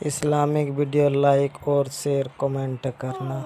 Islamic video like और share comment करना।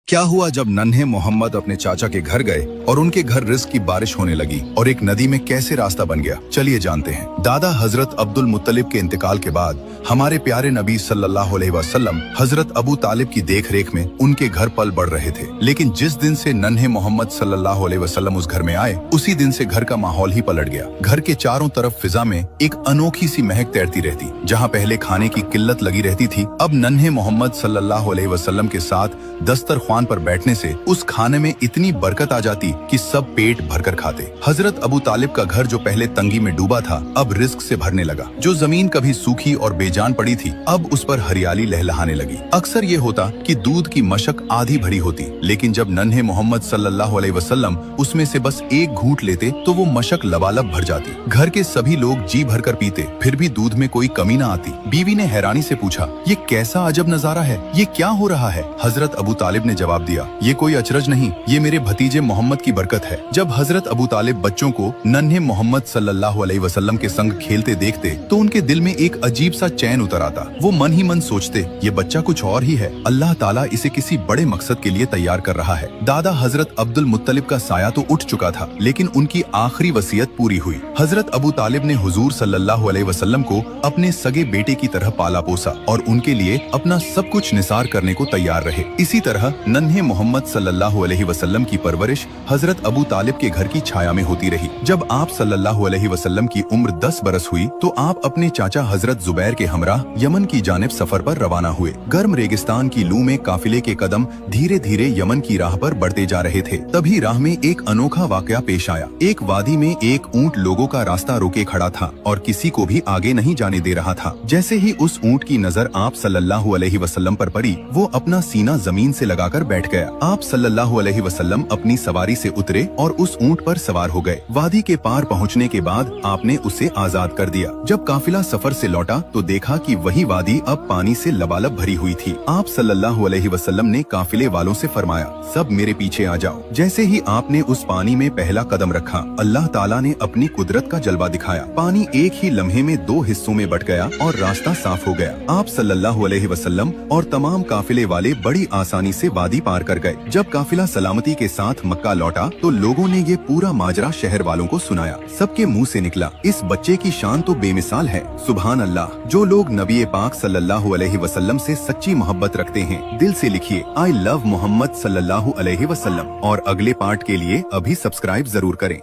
क्या हुआ जब नन्हे मोहम्मद अपने चाचा के घर गए और उनके घर रिस्क की बारिश होने लगी और एक नदी में कैसे रास्ता बन गया, चलिए जानते हैं। दादा हजरत अब्दुल मुत्तलिब के इंतकाल के बाद हमारे प्यारे नबी सल्लल्लाहु अलैहि वसल्लम हजरत अबू तालिब की देखरेख में उनके घर पल बढ़ रहे थे। लेकिन जिस दिन से नन्हे मोहम्मद सल्लल्लाहु अलैहि वसल्लम उस घर में आए, उसी दिन से घर का माहौल ही पलट गया। घर के चारों तरफ फिजा में एक अनोखी सी महक तैरती रहती। जहाँ पहले खाने की किल्लत लगी रहती थी, अब नन्हे मोहम्मद सल्लल्लाहु अलैहि वसल्लम के साथ दस्तरख्वान पर बैठने से उस खाने में इतनी बरकत आ जाती कि सब पेट भरकर खाते। हजरत अबू तालिब का घर जो पहले तंगी में डूबा था, अब रिस्क से भरने लगा। जो जमीन कभी सूखी और बेजान पड़ी थी, अब उस पर हरियाली लहलहाने लगी। अक्सर ये होता कि दूध की मशक आधी भरी होती, लेकिन जब नन्हे मोहम्मद सल्लल्लाहु अलैहि वसल्लम उसमें से बस एक घूंट लेते तो वो मशक लबालब भर जाती। घर के सभी लोग जी भरकर पीते, फिर भी दूध में कोई कमी न आती। बीवी ने हैरानी से पूछा, ये कैसा अजब नजारा है, ये क्या हो रहा है? हजरत अबू तालिब ने जवाब दिया, ये कोई अचरज नहीं, ये मेरे भतीजे मोहम्मद की बरकत है। जब हजरत अबू तालिब बच्चों को नन्हे मोहम्मद सल्लल्लाहु अलैहि वसल्लम के संग खेलते देखते तो उनके दिल में एक अजीब सा चैन उतर आता। वो मन ही मन सोचते, ये बच्चा कुछ और ही है, अल्लाह ताला इसे किसी बड़े मकसद के लिए तैयार कर रहा है। दादा हजरत अब्दुल मुत्तलिब का साया तो उठ चुका था, लेकिन उनकी आखिरी वसीयत पूरी हुई। हजरत अबू तालिब ने हुजूर सल्लल्लाहु अलैहि वसल्लम को अपने सगे बेटे की तरह पाला पोसा और उनके लिए अपना सब कुछ निसार करने को तैयार रहे। इसी तरह नन्हे मोहम्मद सल्लल्लाहु अलैहि वसल्लम की परवरिश हजरत अबू तालिब के घर की छाया में होती रही। जब आप सल्लल्लाहु अलैहि वसल्लम की उम्र 10 बरस हुई तो आप अपने चाचा हजरत जुबैर के हमराह यमन की जानिब सफर पर रवाना हुए। गर्म रेगिस्तान की लू में काफिले के कदम धीरे धीरे यमन की राह पर बढ़ते जा रहे थे। तभी राह में एक अनोखा वाकया पेश आया। एक वादी में एक ऊंट लोगों का रास्ता रोके खड़ा था और किसी को भी आगे नहीं जाने दे रहा था। जैसे ही उस ऊंट की नजर आप सल्लल्लाहु अलैहि वसल्लम पर पड़ी, वो अपना सीना जमीन से लगाकर बैठ गया। आप सल्लल्लाहु अलैहि वसल्लम अपनी सवारी से उतरे और उस ऊंट पर सवार हो गए। वादी के पार पहुंचने के बाद आपने उसे आजाद कर दिया। जब काफिला सफर से लौटा तो देखा कि वही वादी अब पानी से लबालब भरी हुई थी। आप सल्लल्लाहु अलैहि वसल्लम ने काफिले वालों से फरमाया, सब मेरे पीछे आ जाओ। जैसे ही आपने उस पानी में पहला कदम रखा, अल्लाह ताला ने अपनी कुदरत का जलवा दिखाया। पानी एक ही लम्हे में 2 हिस्सों में बट गया और रास्ता साफ हो गया। आप सल्लल्लाहु अलैहि वसल्लम और तमाम काफिले वाले बड़ी आसानी से वादी पार कर गए। जब काफिला सलामती के साथ मक्का लौटा तो लोगों ने ये पूरा माजरा शहर वालों को सुनाया। सबके मुंह से निकला, इस बच्चे की शान तो बेमिसाल है, सुभान अल्लाह। जो लोग नबी पाक सल्लल्लाहु अलैहि वसल्लम से सच्ची मोहब्बत रखते हैं, दिल से लिखिए, आई लव मोहम्मद सल्लल्लाहु अलैहि वसल्लम। और अगले पार्ट के लिए अभी सब्सक्राइब जरूर करें।